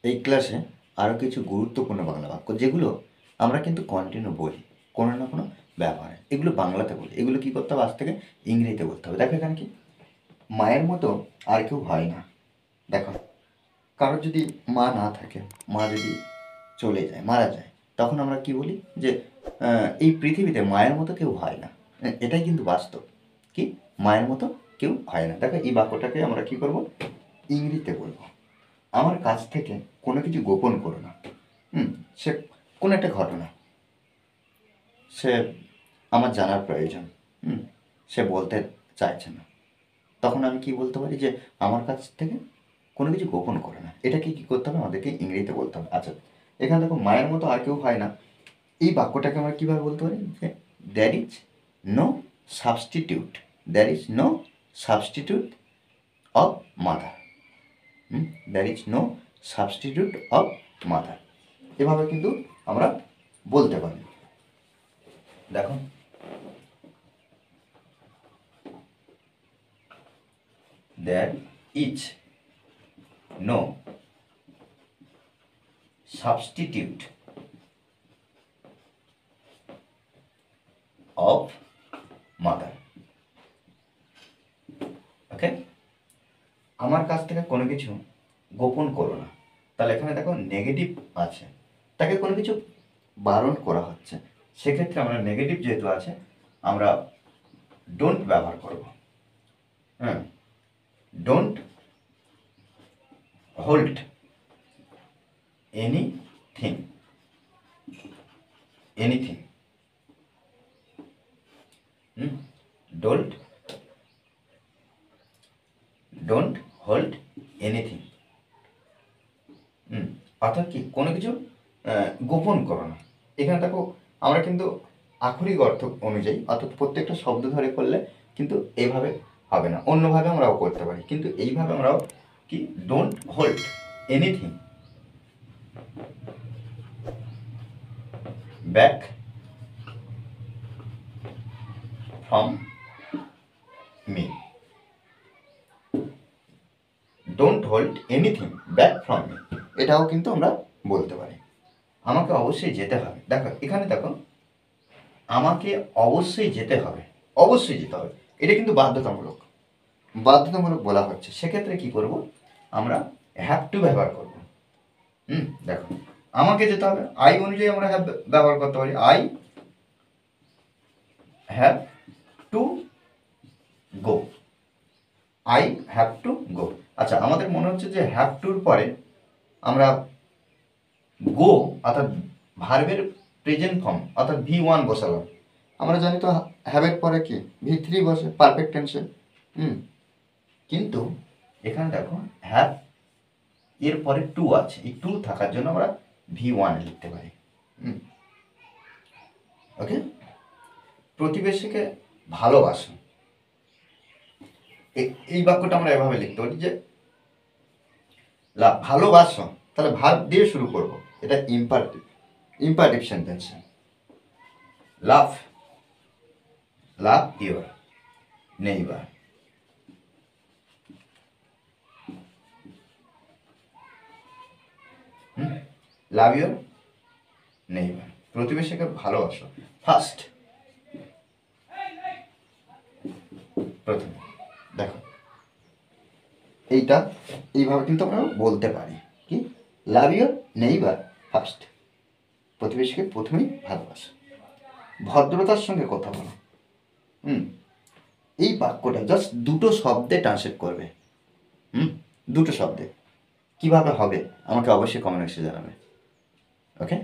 এই ক্লাসে আরও কিছু গুরুত্বপূর্ণ বাংলা বাক্য যেগুলো আমরা কিন্তু কন্টিনিউ বলি কোনো না কোনো ব্যবহারে, এগুলো বাংলাতে বলি, এগুলো কী করতে হবে আজ থেকে ইংরেজিতে বলতে হবে। দেখো এখানে কি মায়ের মতো আর কেউ হয় না। দেখো কারোর যদি মা না থাকে, মা যদি চলে যায়, মারা যায়, তখন আমরা কি বলি যে এই পৃথিবীতে মায়ের মতো কেউ হয় না। এটাই কিন্তু বাস্তব, কি মায়ের মতো কেউ হয় না। দেখো এই বাক্যটাকে আমরা কি করব, ইংরেজিতে বলবো। আমার কাছ থেকে কোনো কিছু গোপন করো না। সে কোনো একটা ঘটনা সে আমার জানার প্রয়োজন, সে বলতে চাইছে না, তখন আমি কি বলতে পারি যে আমার কাছ থেকে কোনো কিছু গোপন করো না। এটাকে কী করতে হবে, আমাদেরকে ইংরেজিতে বলতে হবে। আচ্ছা এখানে দেখো মায়ের মতো আর কেউ হয় না, এই বাক্যটাকে আমরা কীভাবে বলতে পারি যে there is no substitute, there is no substitute of mother, there is no substitute of mother, এভাবে কিন্তু আমরা বলতে পারি। দেখো there is no substitute of mother. ওকে, আমার কাছ থেকে কোনো কিছু গোপন করো না। তাহলে এখানে দেখো নেগেটিভ আছে, তাকে কোনো কিছু বারণ করা হচ্ছে, সেক্ষেত্রে আমরা নেগেটিভ যেহেতু আছে আমরা ডোন্ট ব্যবহার করব। Don't hold anything, anything, don't hold anything, অর্থাৎ কি কোনো কিছু গোপন করো না। এখানে দেখো আমরা কিন্তু আক্ষরিক অর্থ অনুযায়ী অর্থাৎ প্রত্যেকটা শব্দ ধরে করলে কিন্তু এইভাবে হবে না, অন্যভাবে আমরাও করতে পারি, কিন্তু এইভাবে আমরাও কি don't hold anything back from me, don't hold anything back from me, এটাও কিন্তু আমরা বলতে পারি। আমাকে অবশ্যই যেতে হবে, দেখো এখানে দেখো আমাকে অবশ্যই যেতে হবে, অবশ্যই যেতে হবে, এটা কিন্তু বাধ্যতামূলক, বাধ্যতামূলক বলা হচ্ছে, সেক্ষেত্রে কি করব আমরা হ্যাভ টু ব্যবহার করব। দেখো আমাকে যেতে হবে, আই অনুযায়ী আমরা হ্যাভ ব্যবহার করতে পারি, I have to go, I have to go. আচ্ছা আমাদের মনে হচ্ছে যে হ্যাভ টুর পরে আমরা গো অর্থাৎ ভার্বের প্রেজেন্ট ফর্ম অর্থাৎ V1 বসালাম, আমরা জানি তো হ্যাভের পরে কি V3 বসে পারফেক্ট টেন্সে। কিন্তু এখানে দেখো হ্যাভ এর পরে টু আছে, এই টু থাকার জন্য আমরা V1 লিখতে পারি। ওকে, প্রতিবেশীকে ভালোবাসো, এই বাক্যটা আমরা এভাবে লিখতে পারি যে ভালোবাসো, তাহলে ভার্ব দিয়ে শুরু করব, এটা imperative sentence. Love your neighbour, love your neighbour, প্রতিবেশীকে ভালোবাসো। ফার্স্ট, প্রথমে, দেখো এইভাবে কিন্তু আমরা বলতে পারি কি লাভ ইউর নেইবার ফার্স্ট, প্রতিবেশীকে প্রথমেই ভালোবাসো। ভদ্রতার সঙ্গে কথা বলো, এই বাক্যটা জাস্ট দুটো শব্দে ট্রান্সলেট করবে, দুটো শব্দে, কিভাবে হবে আমাকে অবশ্যই কমেন্ট বক্সে জানাবে। ওকে।